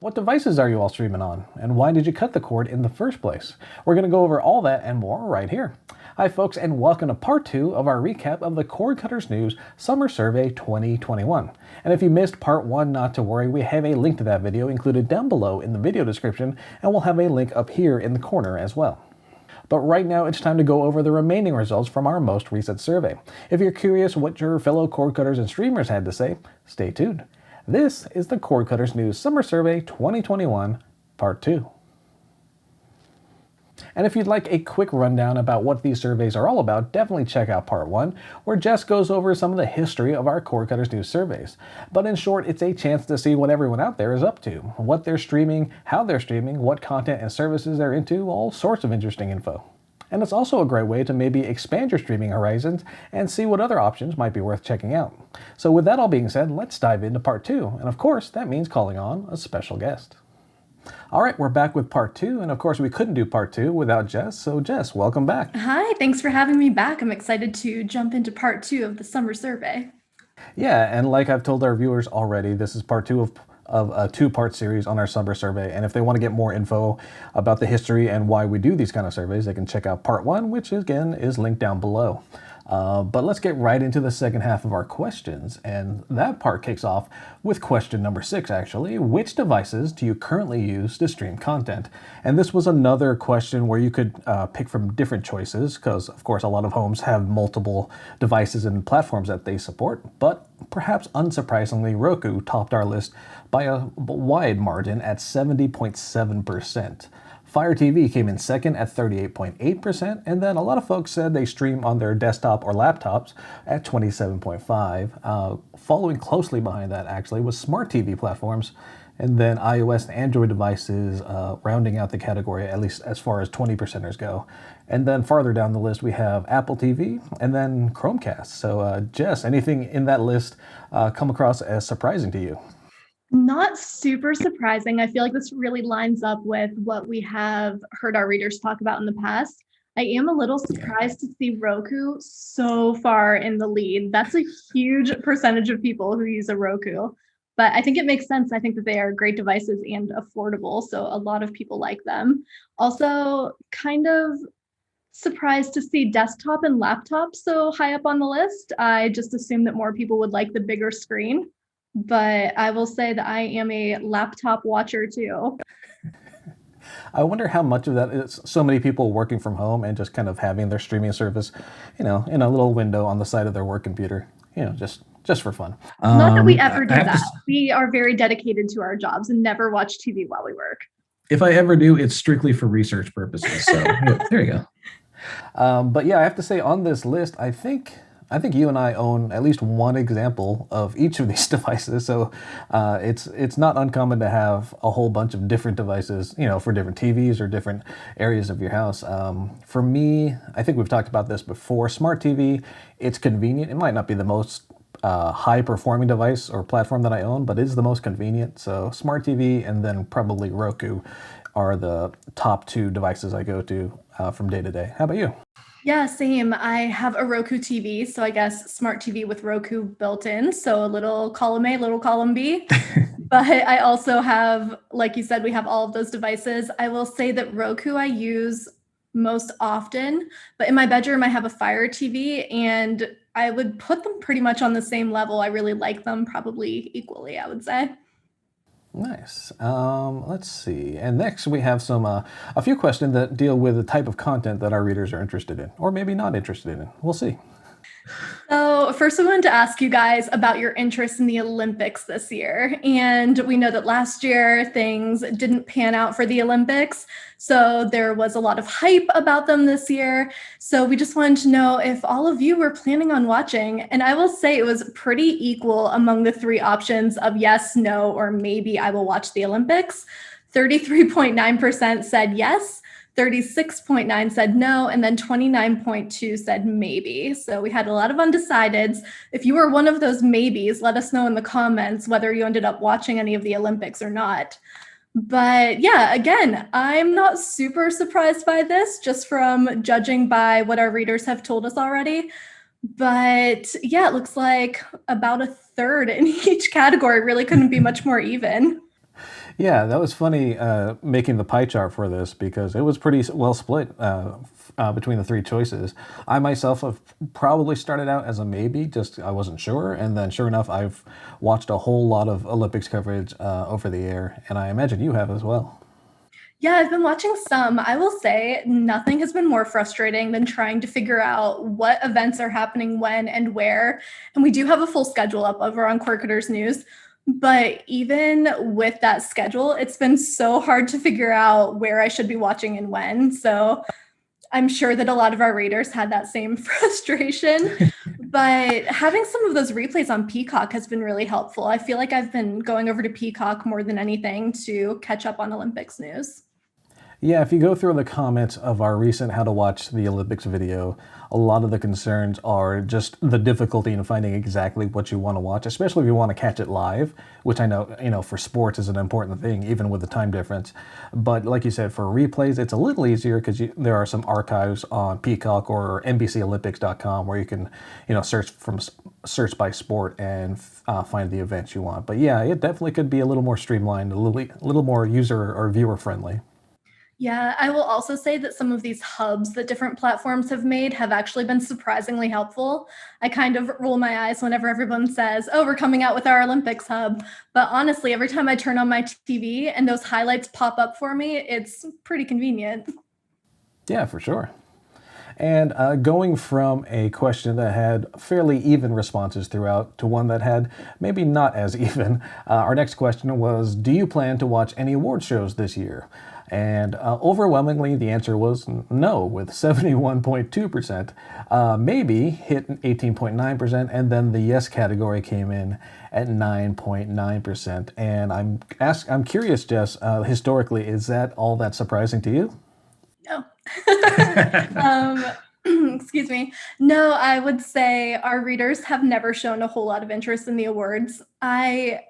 What devices are you all streaming on? And why did you cut the cord in the first place? We're going to go over all that and more right here. Hi folks, and welcome to part 2 of our recap of the Cord Cutters News Summer Survey 2021. And if you missed part 1, not to worry, we have a link to that video included down below in the video description, and we'll have a link up here in the corner as well. But right now it's time to go over the remaining results from our most recent survey. If you're curious what your fellow cord cutters and streamers had to say, stay tuned. This is the Cord Cutters News Summer Survey 2021, Part 2. And if you'd like a quick rundown about what these surveys are all about, definitely check out Part 1, where Jess goes over some of the history of our Cord Cutters News surveys. But in short, it's a chance to see what everyone out there is up to, what they're streaming, how they're streaming, what content and services they're into, all sorts of interesting info. And it's also a great way to maybe expand your streaming horizons and see what other options might be worth checking out. So with that all being said, let's dive into part 2. And of course, that means calling on a special guest. All right, we're back with part 2. And of course, we couldn't do part 2 without Jess. So Jess, welcome back. Hi, thanks for having me back. I'm excited to jump into part 2 of the summer survey. Yeah, and like I've told our viewers already, this is part 2 of a 2-part series on our summer survey. And if they want to get more info about the history and why we do these kind of surveys, they can check out part 1, which again is linked down below. But let's get right into the second half of our questions. And that part kicks off with question number 6, actually. Which devices do you currently use to stream content? And this was another question where you could pick from different choices, because of course a lot of homes have multiple devices and platforms that they support. But perhaps unsurprisingly, Roku topped our list by a wide margin at 70.7%. Fire TV came in second at 38.8%, and then a lot of folks said they stream on their desktop or laptops at 27.5%. Following closely behind that, actually, was smart TV platforms, and then iOS and Android devices rounding out the category, at least as far as 20%ers go. And then farther down the list, we have Apple TV and then Chromecast. So, Jess, anything in that list come across as surprising to you? Not super surprising. I feel like this really lines up with what we have heard our readers talk about in the past. I am a little surprised to see Roku so far in the lead. That's a huge percentage of people who use a Roku. But I think it makes sense. I think that they are great devices and affordable, so a lot of people like them. Also, kind of surprised to see desktop and laptop so high up on the list. I just assumed that more people would like the bigger screen. But I will say that I am a laptop watcher too. I wonder how much of that is so many people working from home and just kind of having their streaming service, in a little window on the side of their work computer, just for fun. Not that we ever do that. We are very dedicated to our jobs and never watch TV while we work. If I ever do, it's strictly for research purposes. So there you go. But yeah, I have to say on this list, I think you and I own at least one example of each of these devices, so it's not uncommon to have a whole bunch of different devices, for different TVs or different areas of your house. For me, I think we've talked about this before. Smart TV, it's convenient. It might not be the most high-performing device or platform that I own, but it is the most convenient. So Smart TV and then probably Roku are the top 2 devices I go to from day to day. How about you? Yeah, same. I have a Roku TV, so I guess smart TV with Roku built in. So a little column A, little column B. But I also have, like you said, we have all of those devices. I will say that Roku I use most often, but in my bedroom I have a Fire TV and I would put them pretty much on the same level. I really like them, probably equally, I would say. Nice. Let's see. And next we have a few questions that deal with the type of content that our readers are interested in, or maybe not interested in. We'll see. So first I wanted to ask you guys about your interest in the Olympics this year. And we know that last year things didn't pan out for the Olympics. So there was a lot of hype about them this year. So we just wanted to know if all of you were planning on watching. And I will say it was pretty equal among the 3 options of yes, no, or maybe I will watch the Olympics. 33.9% said yes. 36.9 said no, and then 29.2 said maybe. So we had a lot of undecideds. If you were one of those maybes, let us know in the comments whether you ended up watching any of the Olympics or not. But yeah, again, I'm not super surprised by this, just from judging by what our readers have told us already. But yeah, it looks like about a third in each category. Really couldn't be much more even. Yeah, that was funny making the pie chart for this because it was pretty well split between the three choices. I myself have probably started out as a maybe, just I wasn't sure. And then sure enough, I've watched a whole lot of Olympics coverage over the air, and I imagine you have as well. Yeah, I've been watching some. I will say nothing has been more frustrating than trying to figure out what events are happening when and where. And we do have a full schedule up over on Corketers News. But even with that schedule, it's been so hard to figure out where I should be watching and when. So I'm sure that a lot of our readers had that same frustration. But having some of those replays on Peacock has been really helpful. I feel like I've been going over to Peacock more than anything to catch up on Olympics news. Yeah, if you go through the comments of our recent How to Watch the Olympics video, a lot of the concerns are just the difficulty in finding exactly what you want to watch, especially if you want to catch it live, which I know, for sports is an important thing, even with the time difference. But like you said, for replays, it's a little easier because there are some archives on Peacock or NBCOlympics.com where you can, search by sport and find the events you want. But yeah, it definitely could be a little more streamlined, a little more user or viewer friendly. Yeah, I will also say that some of these hubs that different platforms have made have actually been surprisingly helpful. I kind of roll my eyes whenever everyone says, "Oh, we're coming out with our Olympics hub." But honestly, every time I turn on my TV and those highlights pop up for me, it's pretty convenient. Yeah, for sure. And going from a question that had fairly even responses throughout to one that had maybe not as even, our next question was, do you plan to watch any award shows this year? And overwhelmingly, the answer was no, with 71.2%. Maybe hit 18.9%, and then the yes category came in at 9.9%. And I'm curious, Jess, historically, is that all that surprising to you? No. um, excuse me. No, I would say our readers have never shown a whole lot of interest in the awards. I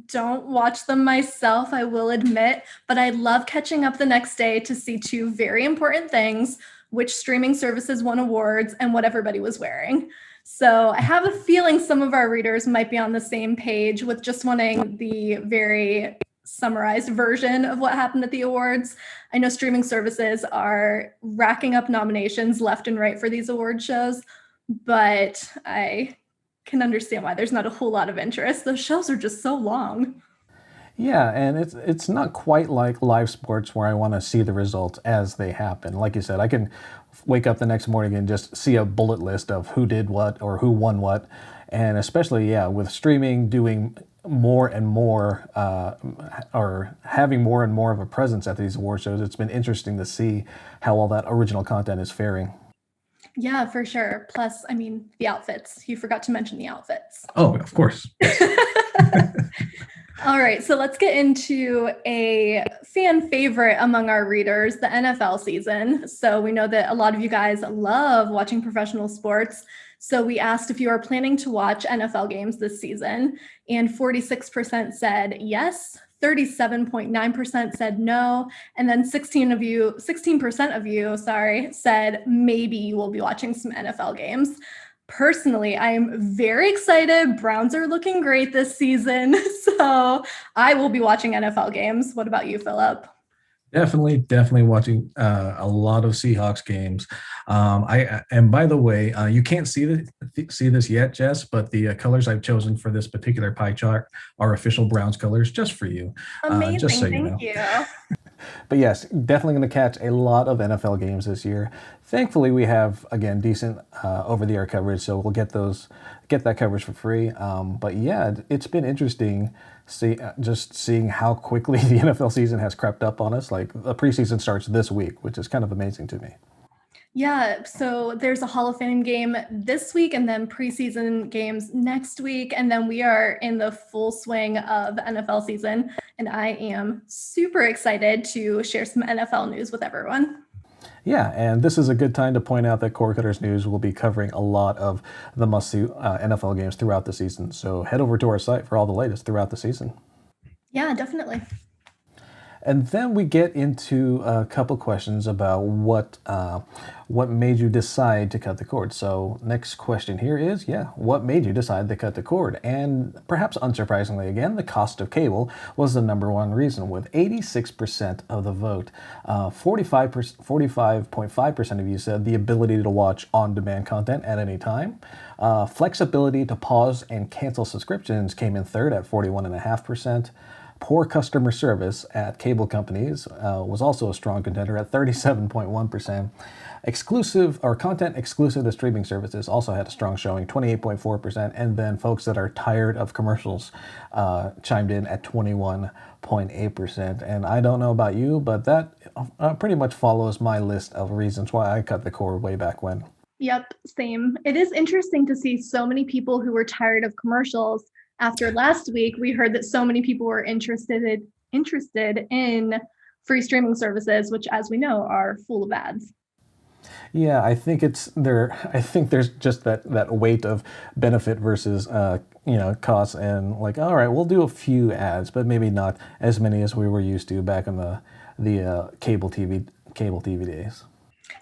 don't watch them myself, I will admit, but I love catching up the next day to see two very important things: which streaming services won awards and what everybody was wearing. So I have a feeling some of our readers might be on the same page with just wanting the very summarized version of what happened at the awards. I know streaming services are racking up nominations left and right for these award shows, but I can understand why there's not a whole lot of interest. Those shows are just so long. Yeah, and it's not quite like live sports where I want to see the results as they happen. Like you said, I can wake up the next morning and just see a bullet list of who did what or who won what. And especially, yeah, with streaming doing more and more or having more and more of a presence at these award shows, it's been interesting to see how all that original content is faring. Yeah, for sure. Plus, I mean, the outfits. You forgot to mention the outfits. Oh, of course. All right, so let's get into a fan favorite among our readers, the NFL season. So we know that a lot of you guys love watching professional sports. So we asked if you are planning to watch NFL games this season, and 46% said yes, 37.9% said no, and then 16% of you, said maybe you will be watching some NFL games. Personally, I am very excited. Browns are looking great this season, so I will be watching NFL games. What about you, Philip? Definitely watching a lot of Seahawks games. And by the way, you can't see this yet, Jess, but the colors I've chosen for this particular pie chart are official Browns colors, just for you. Amazing, just so thank you. But yes, definitely going to catch a lot of NFL games this year. Thankfully, we have again decent over-the-air coverage, so we'll get that coverage for free. But yeah, it's been interesting just seeing how quickly the NFL season has crept up on us. Like the preseason starts this week, which is kind of amazing to me. Yeah, so there's a Hall of Fame game this week and then preseason games next week. And then we are in the full swing of the NFL season. And I am super excited to share some NFL news with everyone. Yeah, and this is a good time to point out that Core Cutters News will be covering a lot of the must-see NFL games throughout the season. So head over to our site for all the latest throughout the season. Yeah, definitely. And then we get into a couple questions about what made you decide to cut the cord. So next question here is, what made you decide to cut the cord? And perhaps unsurprisingly, again, the cost of cable was the number one reason, with 86% of the vote. 45.5% of you said the ability to watch on-demand content at any time. Flexibility to pause and cancel subscriptions came in third at 41.5%. Poor customer service at cable companies was also a strong contender at 37.1%. Exclusive or content exclusive to streaming services also had a strong showing, 28.4%. And then folks that are tired of commercials chimed in at 21.8%. And I don't know about you, but that pretty much follows my list of reasons why I cut the cord way back when. Yep, same. It is interesting to see so many people who were tired of commercials. After last week, we heard that so many people were interested in free streaming services, which, as we know, are full of ads. Yeah, I think I think there's just that weight of benefit versus costs, and like, all right, we'll do a few ads, but maybe not as many as we were used to back in the cable TV days.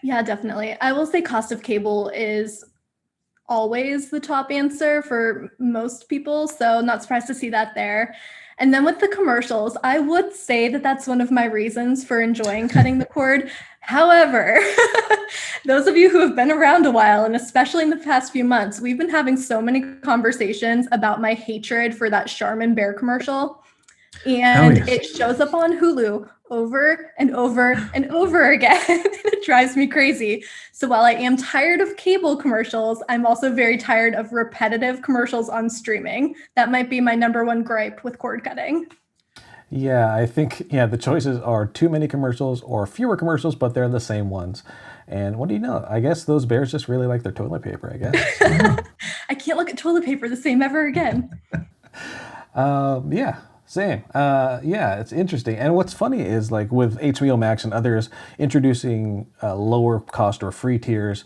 Yeah, definitely. I will say cost of cable is always the top answer for most people, so not surprised to see that there. And then with the commercials, I would say that that's one of my reasons for enjoying cutting the cord. However, those of you who have been around a while, and especially in the past few months, we've been having so many conversations about my hatred for that Charmin Bear commercial. And It shows up on Hulu over and over and over again. It drives me crazy. So while I am tired of cable commercials, I'm also very tired of repetitive commercials on streaming. That might be my number one gripe with cord cutting. Yeah, I think the choices are too many commercials or fewer commercials, but they're the same ones. And what do you know? I guess those bears just really like their toilet paper, I guess. I can't look at toilet paper the same ever again. Yeah. Same. It's interesting. And what's funny is, like, with HBO Max and others introducing lower cost or free tiers,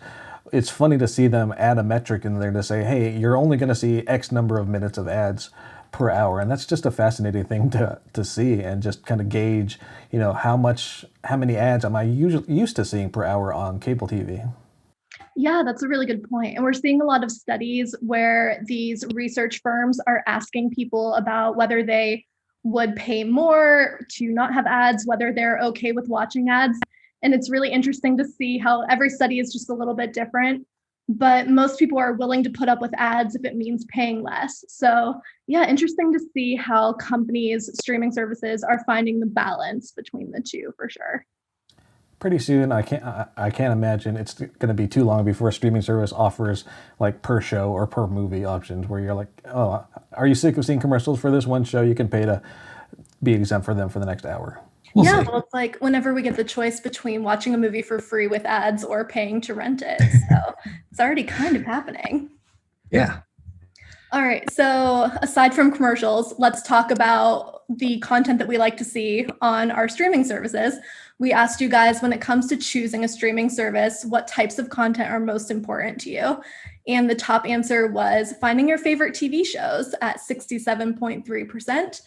it's funny to see them add a metric in there to say, hey, you're only going to see X number of minutes of ads per hour. And that's just a fascinating thing to see, and just kind of gauge, how many ads am I used to seeing per hour on cable TV. Yeah, that's a really good point. And we're seeing a lot of studies where these research firms are asking people about whether they would pay more to not have ads, whether they're okay with watching ads. And it's really interesting to see how every study is just a little bit different. But most people are willing to put up with ads if it means paying less. So yeah, interesting to see how companies, streaming services, are finding the balance between the two, for sure. Pretty soon, I can't imagine it's going to be too long before a streaming service offers like per show or per movie options, where you're like, oh, are you sick of seeing commercials for this one show? You can pay to be exempt for them for the next hour. Well, it's like whenever we get the choice between watching a movie for free with ads or paying to rent it. So it's already kind of happening. Yeah. All right. So aside from commercials, let's talk about the content that we like to see on our streaming services. We asked you guys, when it comes to choosing a streaming service, what types of content are most important to you? And the top answer was finding your favorite TV shows at 67.3%.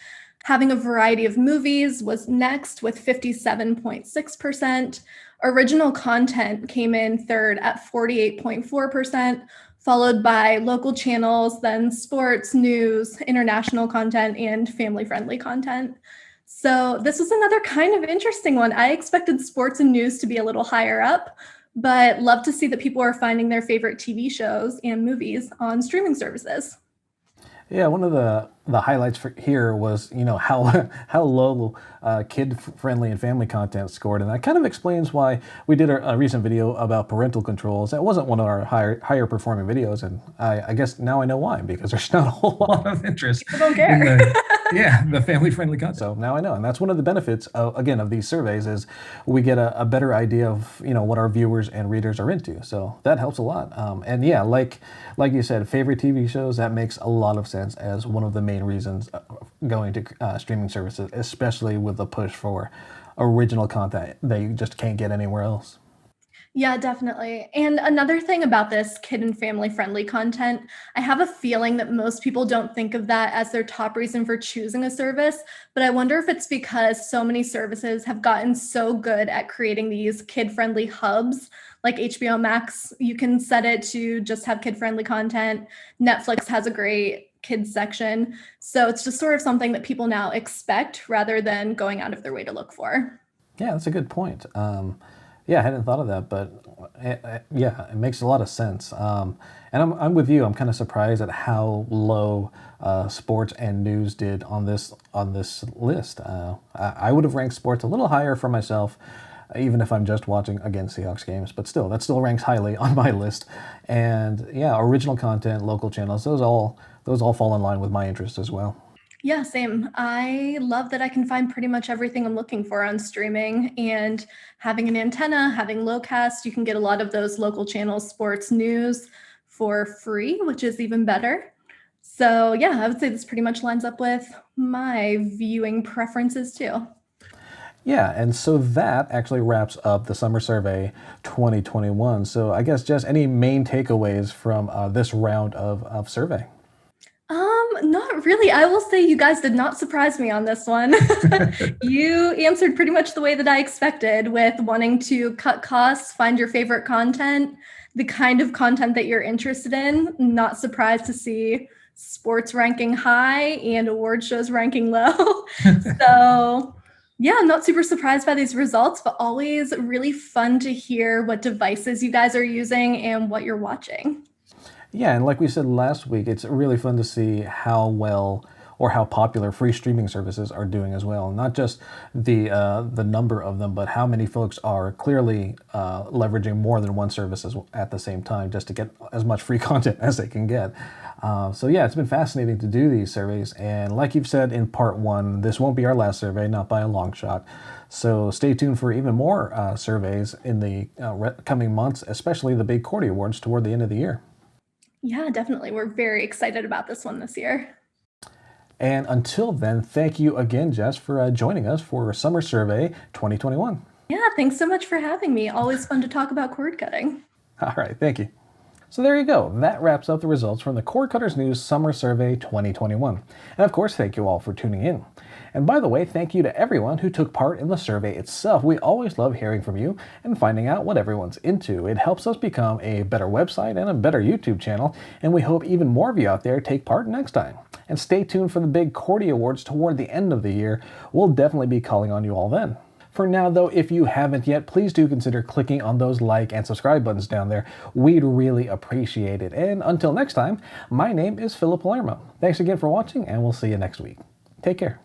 Having a variety of movies was next with 57.6%. Original content came in third at 48.4%, followed by local channels, then sports, news, international content, and family-friendly content. So this was another kind of interesting one. I expected sports and news to be a little higher up, but love to see that people are finding their favorite TV shows and movies on streaming services. Yeah, one of the highlights for here was how low kid friendly and family content scored, and that kind of explains why we did a recent video about parental controls. That wasn't one of our higher performing videos, and I guess now I know why, because there's not a whole lot of interest. People don't care. The family friendly content. So now I know, and that's one of the benefits of these surveys, is we get a better idea of what our viewers and readers are into. So that helps a lot. And yeah, like you said, favorite TV shows, that makes a lot of sense as one of the main reasons going to streaming services, especially with the push for original content that you just can't get anywhere else. Yeah, definitely. And another thing about this kid and family friendly content, I have a feeling that most people don't think of that as their top reason for choosing a service. But I wonder if it's because so many services have gotten so good at creating these kid friendly hubs. Like HBO Max, you can set it to just have kid friendly content. Netflix has a great kids section. So it's just sort of something that people now expect rather than going out of their way to look for. Yeah, that's a good point. Yeah, I hadn't thought of that, but yeah, it makes a lot of sense. And I'm with you. I'm kind of surprised at how low sports and news did on this list. I would have ranked sports a little higher for myself, even if I'm just watching again Seahawks games. But still, that still ranks highly on my list. And yeah, original content, local channels, those all fall in line with my interest as well. Yeah, same. I love that I can find pretty much everything I'm looking for on streaming and having an antenna, having Lowcast, you can get a lot of those local channels, sports news for free, which is even better. So, yeah, I would say this pretty much lines up with my viewing preferences too. Yeah, and so that actually wraps up the Summer Survey 2021. So I guess just any main takeaways from this round of survey? Not really. I will say you guys did not surprise me on this one. You answered pretty much the way that I expected with wanting to cut costs, find your favorite content, the kind of content that you're interested in. Not surprised to see sports ranking high and award shows ranking low. So, yeah, I'm not super surprised by these results, but always really fun to hear what devices you guys are using and what you're watching. Yeah, and like we said last week, it's really fun to see how well or how popular free streaming services are doing as well. Not just the number of them, but how many folks are clearly leveraging more than one service at the same time just to get as much free content as they can get. So yeah, it's been fascinating to do these surveys. And like you've said in part one, this won't be our last survey, not by a long shot. So stay tuned for even more surveys in the coming months, especially the big Cordy Awards toward the end of the year. Yeah, definitely. We're very excited about this one this year. And until then, thank you again, Jess, for joining us for Summer Survey 2021. Yeah, thanks so much for having me. Always fun to talk about cord cutting. All right, thank you. So there you go. That wraps up the results from the Cord Cutters News Summer Survey 2021. And of course, thank you all for tuning in. And by the way, thank you to everyone who took part in the survey itself. We always love hearing from you and finding out what everyone's into. It helps us become a better website and a better YouTube channel, and we hope even more of you out there take part next time. And stay tuned for the big Cordy Awards toward the end of the year. We'll definitely be calling on you all then. For now, though, if you haven't yet, please do consider clicking on those like and subscribe buttons down there. We'd really appreciate it. And until next time, my name is Philip Palermo. Thanks again for watching, and we'll see you next week. Take care.